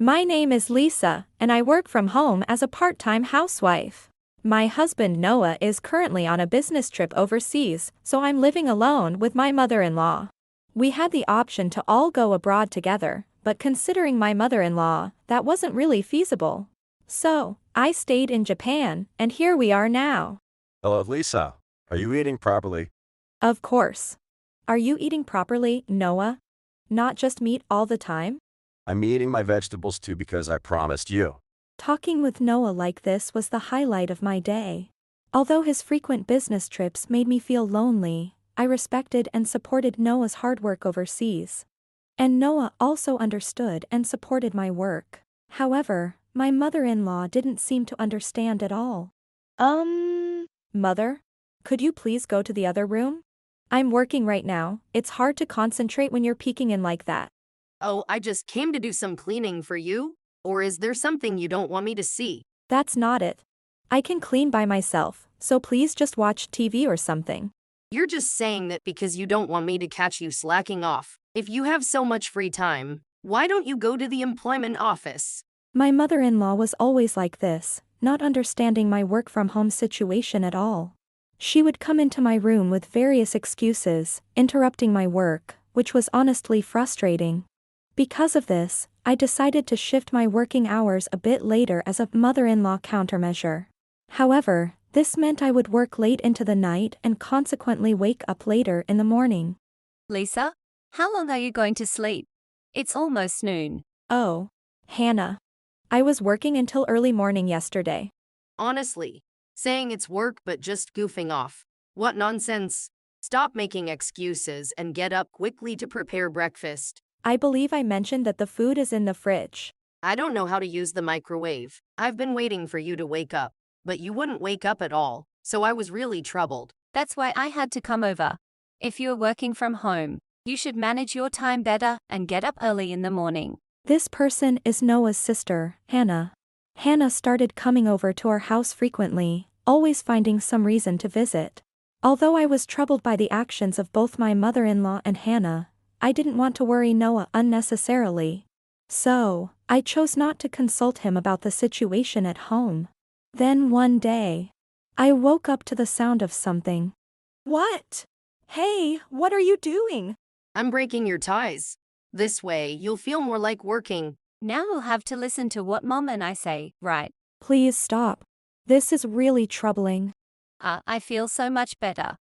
My name is Lisa, and I work from home as a part-time housewife. My husband Noah is currently on a business trip overseas, so I'm living alone with my mother-in-law. We had the option to all go abroad together, but considering my mother-in-law, that wasn't really feasible. So, I stayed in Japan, and here we are now. Hello, Lisa. Are you eating properly? Of course. Are you eating properly, Noah? Not just meat all the time? I'm eating my vegetables too because I promised you. Talking with Noah like this was the highlight of my day. Although his frequent business trips made me feel lonely, I respected and supported Noah's hard work overseas. And Noah also understood and supported my work. However, my mother-in-law didn't seem to understand at all. Mother? Could you please go to the other room? I'm working right now. It's hard to concentrate when you're peeking in like that. Oh, I just came to do some cleaning for you? Or is there something you don't want me to see? That's not it. I can clean by myself, so please just watch TV or something. You're just saying that because you don't want me to catch you slacking off. If you have so much free time, why don't you go to the employment office? My mother-in-law was always like this, not understanding my work-from-home situation at all. She would come into my room with various excuses, interrupting my work, which was honestly frustrating. Because of this, I decided to shift my working hours a bit later as a mother-in-law countermeasure. However, this meant I would work late into the night and consequently wake up later in the morning. Lisa, how long are you going to sleep? It's almost noon. Oh, Hannah. I was working until early morning yesterday. Honestly, saying it's work but just goofing off. What nonsense. Stop making excuses and get up quickly to prepare breakfast. I believe I mentioned that the food is in the fridge. I don't know how to use the microwave. I've been waiting for you to wake up, but you wouldn't wake up at all, so I was really troubled. That's why I had to come over. If you're working from home, you should manage your time better and get up early in the morning. This person is Noah's sister, Hannah. Hannah started coming over to our house frequently, always finding some reason to visit. Although I was troubled by the actions of both my mother-in-law and Hannah, I didn't want to worry Noah unnecessarily. So, I chose not to consult him about the situation at home. Then one day, I woke up to the sound of something. What? Hey, what are you doing? I'm breaking your ties. This way, you'll feel more like working. Now we'll have to listen to what Mom and I say, right? Please stop. This is really troubling. I feel so much better.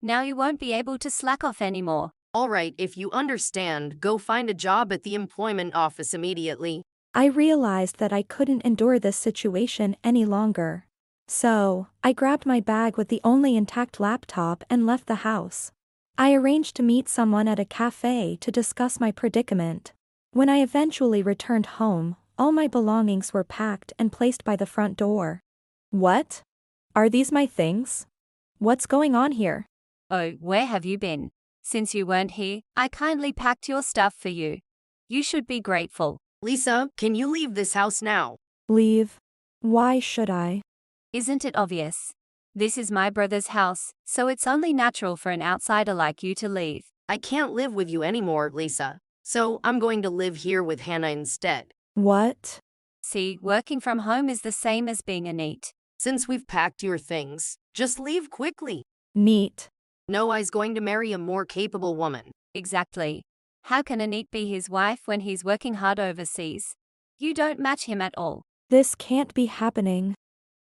Now you won't be able to slack off anymore. All right, if you understand, go find a job at the employment office immediately. I realized that I couldn't endure this situation any longer. So, I grabbed my bag with the only intact laptop and left the house. I arranged to meet someone at a cafe to discuss my predicament. When I eventually returned home, all my belongings were packed and placed by the front door. What? Are these my things? What's going on here? Oh, where have you been? Since you weren't here, I kindly packed your stuff for you. You should be grateful. Lisa, can you leave this house now? Leave? Why should I? Isn't it obvious? This is my brother's house, so it's only natural for an outsider like you to leave. I can't live with you anymore, Lisa. So I'm going to live here with Hannah instead. What? See, working from home is the same as being a NEET. Since we've packed your things, just leave quickly. Neat. Noah's going to marry a more capable woman. Exactly. How can a NEET be his wife when he's working hard overseas? You don't match him at all. This can't be happening.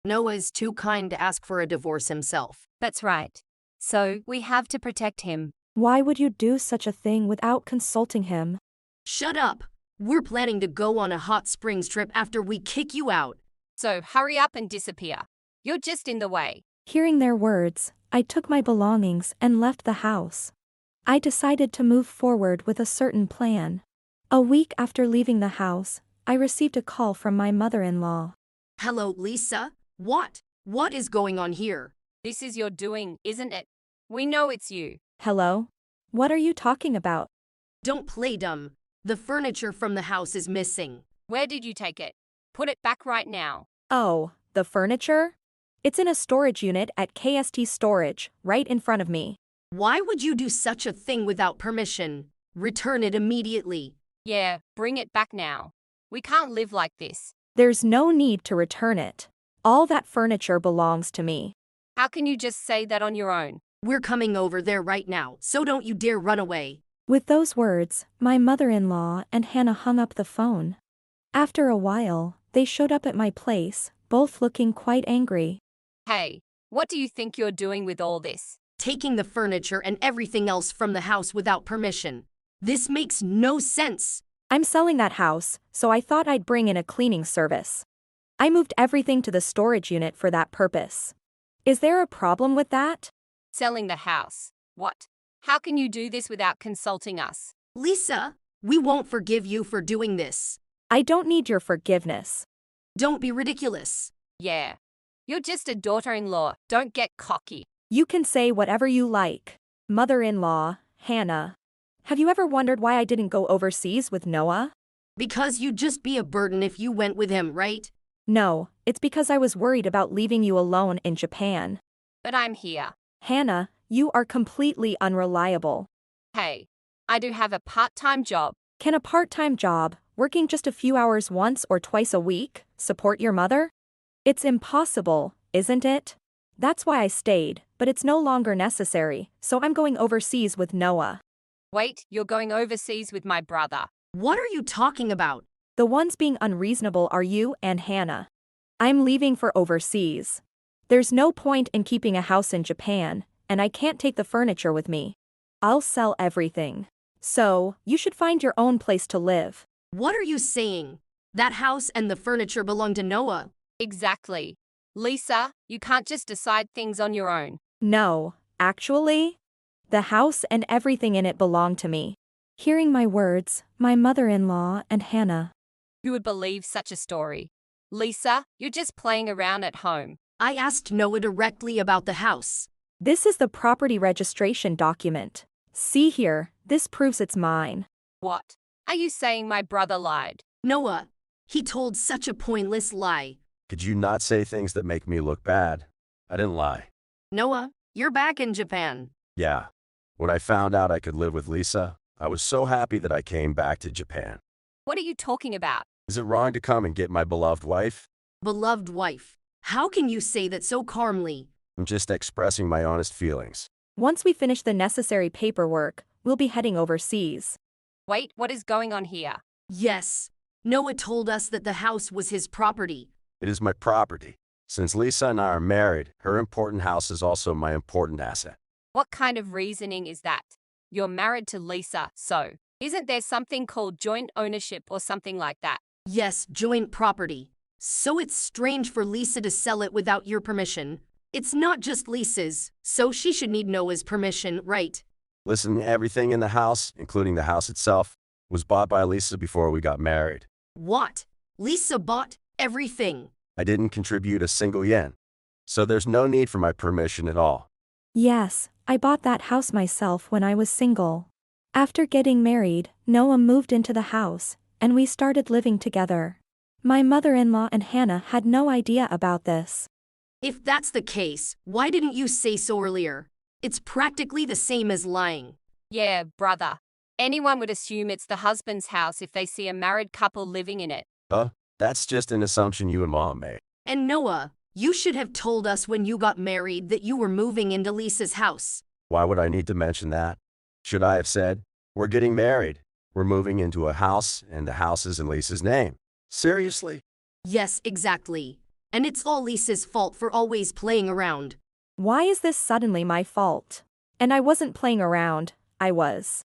Noah is too kind to ask for a divorce himself. That's right. So, we have to protect him. Why would you do such a thing without consulting him? Shut up! We're planning to go on a hot springs trip after we kick you out. So, hurry up and disappear. You're just in the way. Hearing their words, I took my belongings and left the house. I decided to move forward with a certain plan. A week after leaving the house, I received a call from my mother-in-law. Hello, Lisa? What is going on here? This is your doing, isn't it? We know it's you. Hello? What are you talking about? Don't play dumb. The furniture from the house is missing. Where did you take it? Put it back right now. Oh, the furniture? It's in a storage unit at KST Storage, right in front of me. Why would you do such a thing without permission? Return it immediately. Yeah, bring it back now. We can't live like this. There's no need to return it. All that furniture belongs to me. How can you just say that on your own? We're coming over there right now, so don't you dare run away. With those words, my mother-in-law and Hannah hung up the phone. After a while, they showed up at my place, both looking quite angry. Hey, what do you think you're doing with all this? Taking the furniture and everything else from the house without permission. This makes no sense. I'm selling that house, so I thought I'd bring in a cleaning service. I moved everything to the storage unit for that purpose. Is there a problem with that? Selling the house. What? How can you do this without consulting us? Lisa, we won't forgive you for doing this. I don't need your forgiveness. Don't be ridiculous. Yeah. You're just a daughter-in-law. Don't get cocky. You can say whatever you like. Mother-in-law, Hannah. Have you ever wondered why I didn't go overseas with Noah? Because you'd just be a burden if you went with him, right? No, it's because I was worried about leaving you alone in Japan. But I'm here. Hannah, you are completely unreliable. Hey, I do have a part-time job. Can a part-time job, working just a few hours once or twice a week, support your mother? It's impossible, isn't it? That's why I stayed, but it's no longer necessary, so I'm going overseas with Noah. Wait, you're going overseas with my brother. What are you talking about? The ones being unreasonable are you and Hannah. I'm leaving for overseas. There's no point in keeping a house in Japan, and I can't take the furniture with me. I'll sell everything. So, you should find your own place to live. What are you saying? That house and the furniture belong to Noah. Exactly. Lisa, you can't just decide things on your own. No, actually, the house and everything in it belong to me. Hearing my words, my mother-in-law and Hannah. Who would believe such a story? Lisa, you're just playing around at home. I asked Noah directly about the house. This is the property registration document. See here, this proves it's mine. What? Are you saying my brother lied? Noah, he told such a pointless lie. Could you not say things that make me look bad? I didn't lie. Noah, you're back in Japan. Yeah. When I found out I could live with Lisa, I was so happy that I came back to Japan. What are you talking about? Is it wrong to come and get my beloved wife? Beloved wife, how can you say that so calmly? I'm just expressing my honest feelings. Once we finish the necessary paperwork, we'll be heading overseas. Wait, what is going on here? Yes, Noah told us that the house was his property. It is my property. Since Lisa and I are married, her important house is also my important asset. What kind of reasoning is that? You're married to Lisa, so isn't there something called joint ownership or something like that? Yes, joint property. So it's strange for Lisa to sell it without your permission. It's not just Lisa's, so she should need Noah's permission, right? Listen, everything in the house, including the house itself, was bought by Lisa before we got married. What? Lisa bought everything. I didn't contribute a single yen. So there's no need for my permission at all. Yes, I bought that house myself when I was single. After getting married, Noah moved into the house, and we started living together. My mother-in-law and Hannah had no idea about this. If that's the case, why didn't you say so earlier? It's practically the same as lying. Yeah, brother. Anyone would assume it's the husband's house if they see a married couple living in it. That's just an assumption you and Mom made. And Noah, you should have told us when you got married that you were moving into Lisa's house. Why would I need to mention that? Should I have said, we're getting married, we're moving into a house, and the house is in Lisa's name? Seriously? Yes, exactly. And it's all Lisa's fault for always playing around. Why is this suddenly my fault? And I wasn't playing around, I was.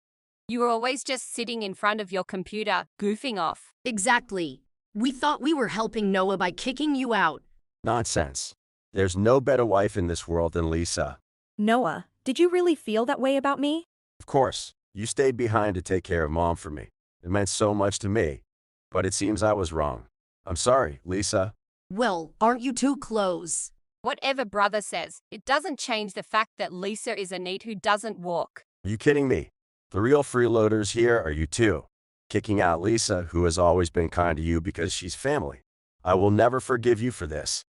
You were always just sitting in front of your computer, goofing off. Exactly. We thought we were helping Noah by kicking you out. Nonsense. There's no better wife in this world than Lisa. Noah, did you really feel that way about me? Of course, you stayed behind to take care of Mom for me. It meant so much to me. But it seems I was wrong. I'm sorry, Lisa. Well, aren't you too close? Whatever brother says, it doesn't change the fact that Lisa is a NEET who doesn't walk. Are you kidding me? The real freeloaders here are you two. Kicking out Lisa, who has always been kind to you because she's family. I will never forgive you for this.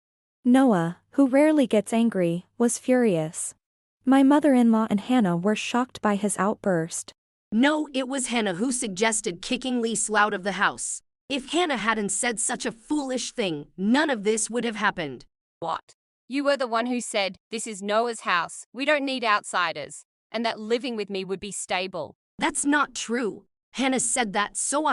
Noah, who rarely gets angry, was furious. My mother-in-law and Hannah were shocked by his outburst. No, it was Hannah who suggested kicking Lisa out of the house. If Hannah hadn't said such a foolish thing, none of this would have happened. What? You were the one who said, this is Noah's house, we don't need outsiders, and that living with me would be stable. That's not true. Hannah said that, so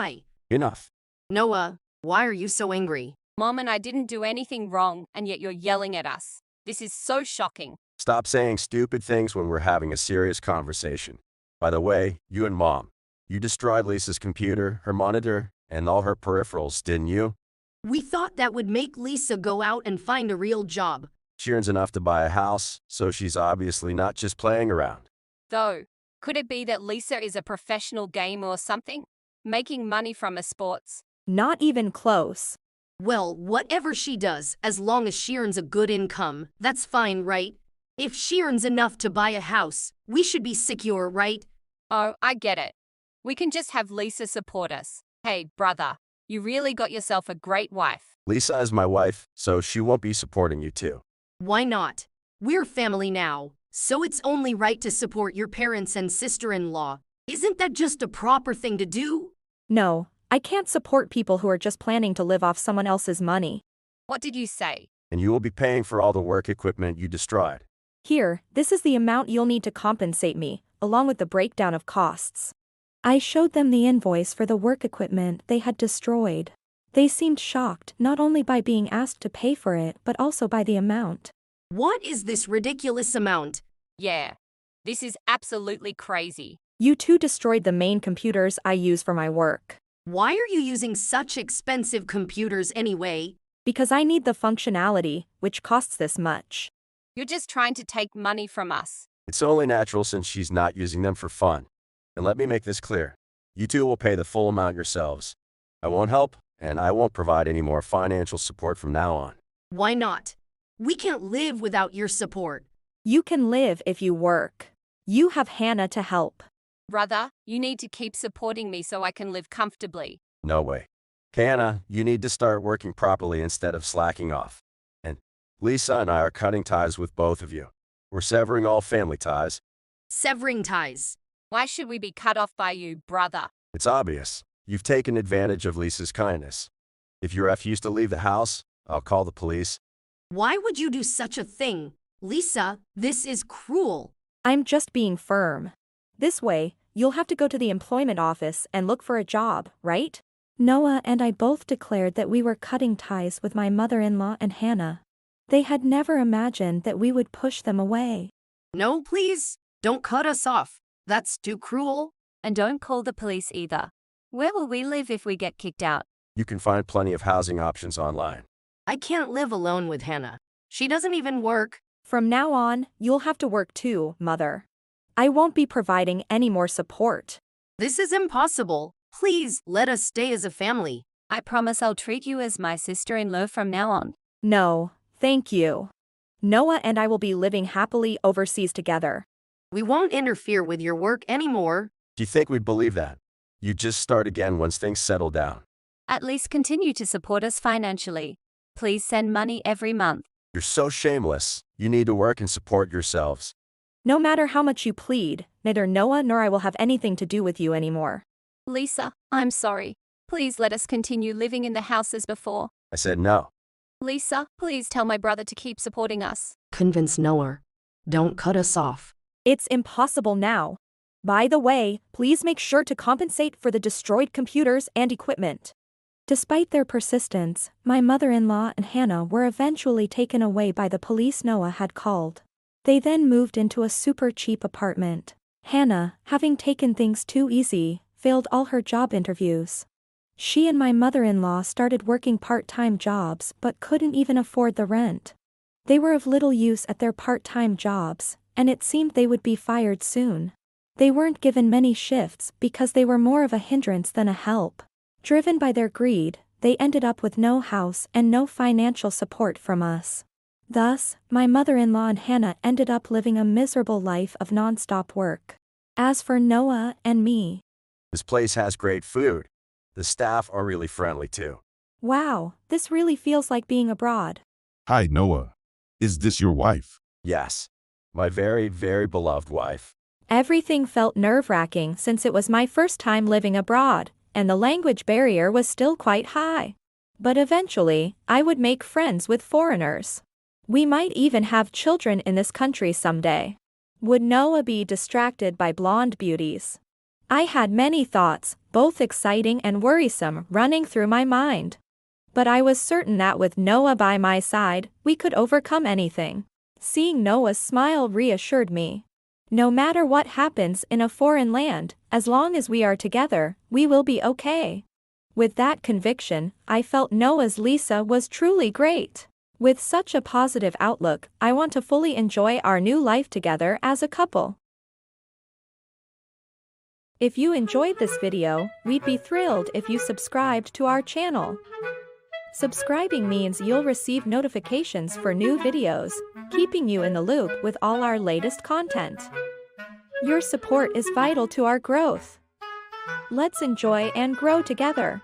Enough. Noah, why are you so angry? Mom and I didn't do anything wrong, and yet you're yelling at us. This is so shocking. Stop saying stupid things when we're having a serious conversation. By the way, you and Mom, you destroyed Lisa's computer, her monitor, and all her peripherals, didn't you? We thought that would make Lisa go out and find a real job. She earns enough to buy a house, so she's obviously not just playing around. Though, could it be that Lisa is a professional gamer or something? Making money from her sports? Not even close. Well, whatever she does, as long as she earns a good income, that's fine, right? If she earns enough to buy a house, we should be secure, right? Oh, I get it. We can just have Lisa support us. Hey, brother, you really got yourself a great wife. Lisa is my wife, so she won't be supporting you too. Why not? We're family now, so it's only right to support your parents and sister-in-law. Isn't that just a proper thing to do? No, I can't support people who are just planning to live off someone else's money. What did you say? And you will be paying for all the work equipment you destroyed. Here, this is the amount you'll need to compensate me, along with the breakdown of costs. I showed them the invoice for the work equipment they had destroyed. They seemed shocked not only by being asked to pay for it but also by the amount. What is this ridiculous amount? Yeah, this is absolutely crazy. You two destroyed the main computers I use for my work. Why are you using such expensive computers anyway? Because I need the functionality, which costs this much. You're just trying to take money from us. It's only natural since she's not using them for fun. And let me make this clear. You two will pay the full amount yourselves. I won't help, and I won't provide any more financial support from now on. Why not? We can't live without your support. You can live if you work. You have Hannah to help. Brother, you need to keep supporting me so I can live comfortably. No way. Hannah, you need to start working properly instead of slacking off. And Lisa and I are cutting ties with both of you. We're severing all family ties. Severing ties. Why should we be cut off by you, brother? It's obvious. You've taken advantage of Lisa's kindness. If you refuse to leave the house, I'll call the police. Why would you do such a thing? Lisa, this is cruel. I'm just being firm. This way, you'll have to go to the employment office and look for a job, right? Noah and I both declared that we were cutting ties with my mother-in-law and Hannah. They had never imagined that we would push them away. No, please, don't cut us off. That's too cruel. And don't call the police either. Where will we live if we get kicked out? You can find plenty of housing options online. I can't live alone with Hannah. She doesn't even work. From now on, you'll have to work too, Mother. I won't be providing any more support. This is impossible. Please, let us stay as a family. I promise I'll treat you as my sister-in-law from now on. No, thank you. Noah and I will be living happily overseas together. We won't interfere with your work anymore. Do you think we'd believe that? You'd just start again once things settle down. At least continue to support us financially. Please send money every month. You're so shameless. You need to work and support yourselves. No matter how much you plead, neither Noah nor I will have anything to do with you anymore. Lisa, I'm sorry. Please let us continue living in the house as before. I said no. Lisa, please tell my brother to keep supporting us. Convince Noah. Don't cut us off. It's impossible now. By the way, please make sure to compensate for the destroyed computers and equipment. Despite their persistence, my mother-in-law and Hannah were eventually taken away by the police Noah had called. They then moved into a super cheap apartment. Hannah, having taken things too easy, failed all her job interviews. She and my mother-in-law started working part-time jobs but couldn't even afford the rent. They were of little use at their part-time jobs, and it seemed they would be fired soon. They weren't given many shifts because they were more of a hindrance than a help. Driven by their greed, they ended up with no house and no financial support from us. Thus, my mother-in-law and Hannah ended up living a miserable life of non-stop work. As for Noah and me, This place has great food. The staff are really friendly too. wow, this really feels like being abroad. Hi, Noah. Is this your wife? Yes. My very, very beloved wife. Everything felt nerve-wracking since it was my first time living abroad, and the language barrier was still quite high. But eventually, I would make friends with foreigners. We might even have children in this country someday. Would Noah be distracted by blonde beauties? I had many thoughts, both exciting and worrisome, running through my mind. But I was certain that with Noah by my side, we could overcome anything. Seeing Noah's smile reassured me. No matter what happens in a foreign land, as long as we are together, we will be okay. With that conviction, I felt Noah's Lisa was truly great. With such a positive outlook, I want to fully enjoy our new life together as a couple. If you enjoyed this video, we'd be thrilled if you subscribed to our channel. Subscribing means you'll receive notifications for new videos, keeping you in the loop with all our latest content. Your support is vital to our growth. Let's enjoy and grow together.